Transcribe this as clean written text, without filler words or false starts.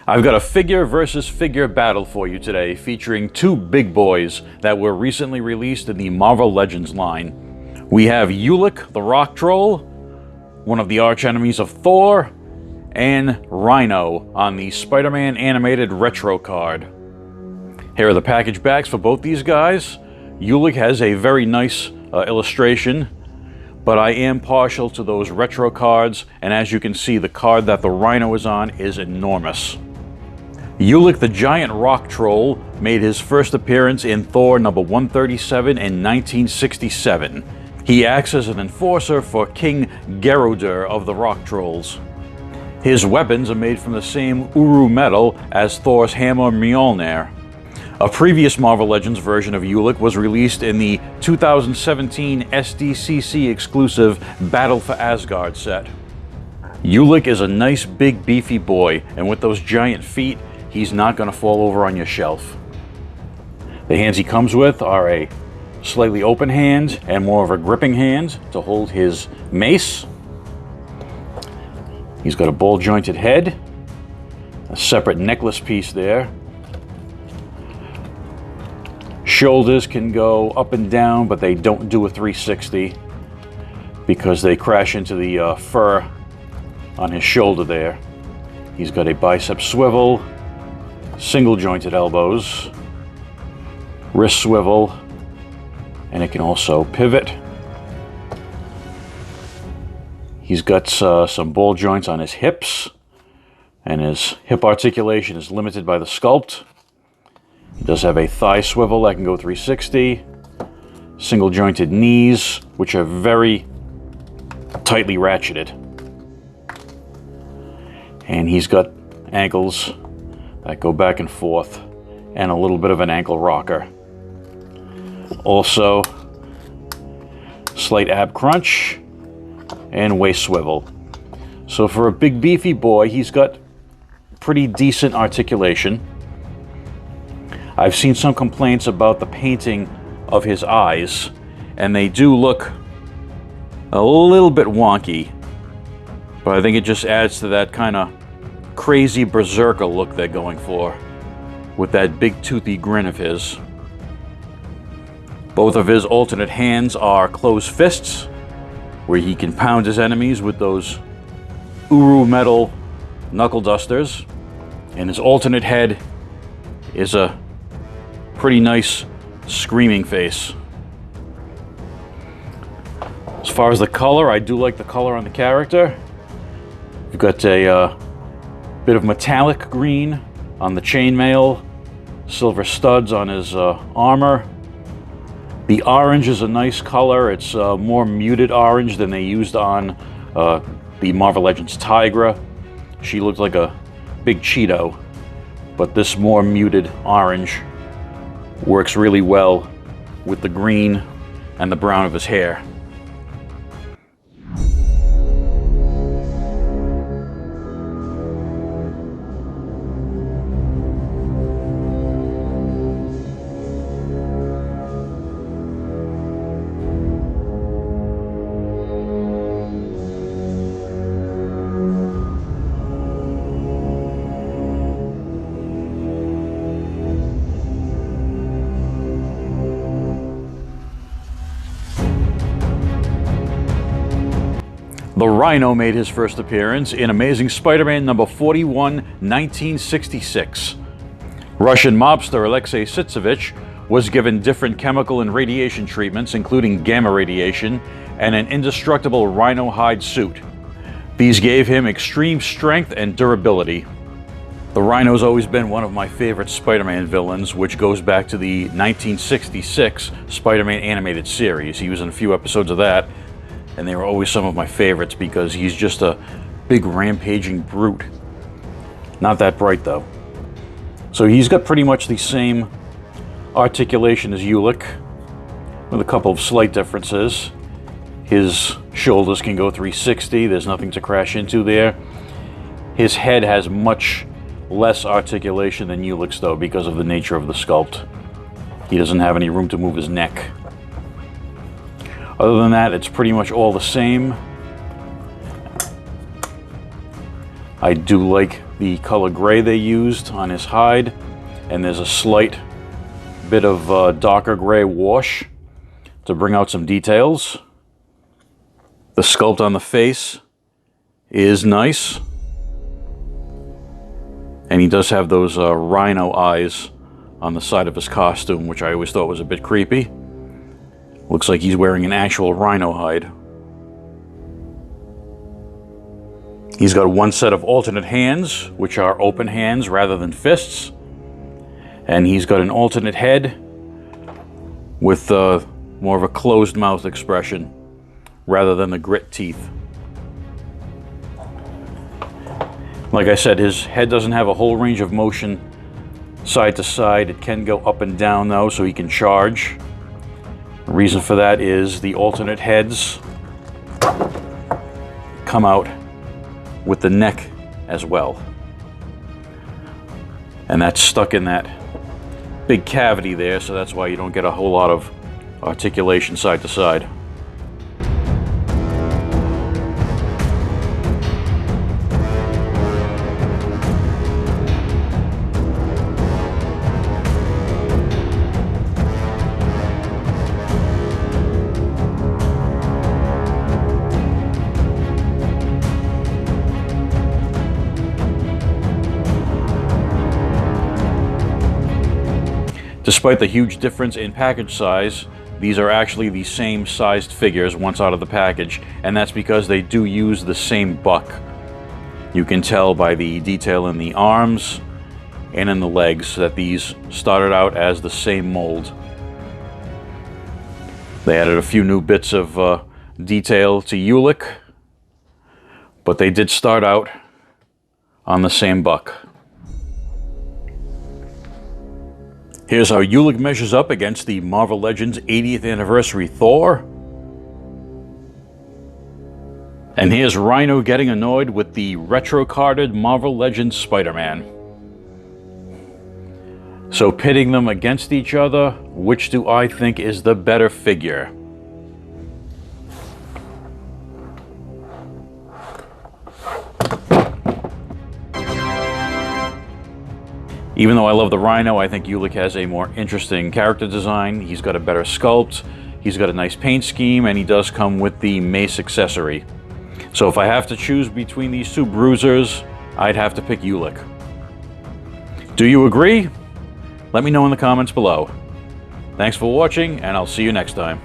I've got a figure versus figure battle for you today, featuring two big boys that were recently released in the Marvel Legends line. We have Ulik, the rock troll, one of the arch-enemies of Thor, and Rhino on the Spider-Man animated retro card. Here are the package backs for both these guys. Ulik has a very nice illustration, but I am partial to those retro cards, and as you can see, the card that the Rhino is on is enormous. Ulik the giant rock troll made his first appearance in Thor number 137 in 1967. He acts as an enforcer for King Gerudur of the rock trolls. His weapons are made from the same Uru metal as Thor's hammer Mjolnir. A previous Marvel Legends version of Ulik was released in the 2017 SDCC exclusive Battle for Asgard set. Ulik is a nice big beefy boy, and with those giant feet, he's not going to fall over on your shelf. The hands he comes with are a slightly open hand and more of a gripping hand to hold his mace. He's got a ball-jointed head, a separate necklace piece there. Shoulders can go up and down, but they don't do a 360 because they crash into the fur on his shoulder there. He's got a bicep swivel, single jointed elbows, wrist swivel, and it can also pivot. He's got some ball joints on his hips, and his hip articulation is limited by the sculpt. He does have a thigh swivel that can go 360, single jointed knees, which are very tightly ratcheted. And he's got ankles that go back and forth, and a little bit of an ankle rocker. Also, slight ab crunch and waist swivel. So for a big beefy boy, he's got pretty decent articulation. I've seen some complaints about the painting of his eyes, and they do look a little bit wonky, but I think it just adds to that kind of crazy berserker look they're going for with that big toothy grin of his. Both of his alternate hands are closed fists, where he can pound his enemies with those Uru metal knuckle dusters, and his alternate head is a pretty nice screaming face. As far as the color, I do like the color on the character. You've got a bit of metallic green on the chainmail, silver studs on his armor. The orange is a nice color. It's more muted orange than they used on the Marvel Legends Tigra. She looked like a big Cheeto, but this more muted orange works really well with the green and the brown of his hair. The Rhino made his first appearance in Amazing Spider-Man number 41, 1966. Russian mobster Alexei Sitsevich was given different chemical and radiation treatments, including gamma radiation, and an indestructible rhino hide suit. These gave him extreme strength and durability. The Rhino's always been one of my favorite Spider-Man villains, which goes back to the 1966 Spider-Man animated series. He was in a few episodes of that, and they were always some of my favorites because he's just a big rampaging brute. Not that bright though. So he's got pretty much the same articulation as Ulik, with a couple of slight differences. His shoulders can go 360, there's nothing to crash into there. His head has much less articulation than Ulik's though, because of the nature of the sculpt. He doesn't have any room to move his neck. Other than that, it's pretty much all the same. I do like the color gray they used on his hide, and there's a slight bit of darker gray wash to bring out some details. The sculpt on the face is nice, and he does have those rhino eyes on the side of his costume, which I always thought was a bit creepy. Looks like he's wearing an actual rhino hide. He's got one set of alternate hands, which are open hands rather than fists. And he's got an alternate head with more of a closed mouth expression rather than the grit teeth. Like I said, his head doesn't have a whole range of motion side to side. It can go up and down though, so he can charge. The reason for that is the alternate heads come out with the neck as well. And that's stuck in that big cavity there, so that's why you don't get a whole lot of articulation side to side. Despite the huge difference in package size, these are actually the same sized figures once out of the package, and that's because they do use the same buck. You can tell by the detail in the arms and in the legs that these started out as the same mold. They added a few new bits of detail to Ulik, but they did start out on the same buck. Here's how Ulik measures up against the Marvel Legends 80th Anniversary Thor. And here's Rhino getting annoyed with the retro-carded Marvel Legends Spider-Man. So pitting them against each other, which do I think is the better figure? Even though I love the Rhino, I think Ulik has a more interesting character design. He's got a better sculpt, he's got a nice paint scheme, and he does come with the mace accessory. So if I have to choose between these two bruisers, I'd have to pick Ulik. Do you agree? Let me know in the comments below. Thanks for watching, and I'll see you next time.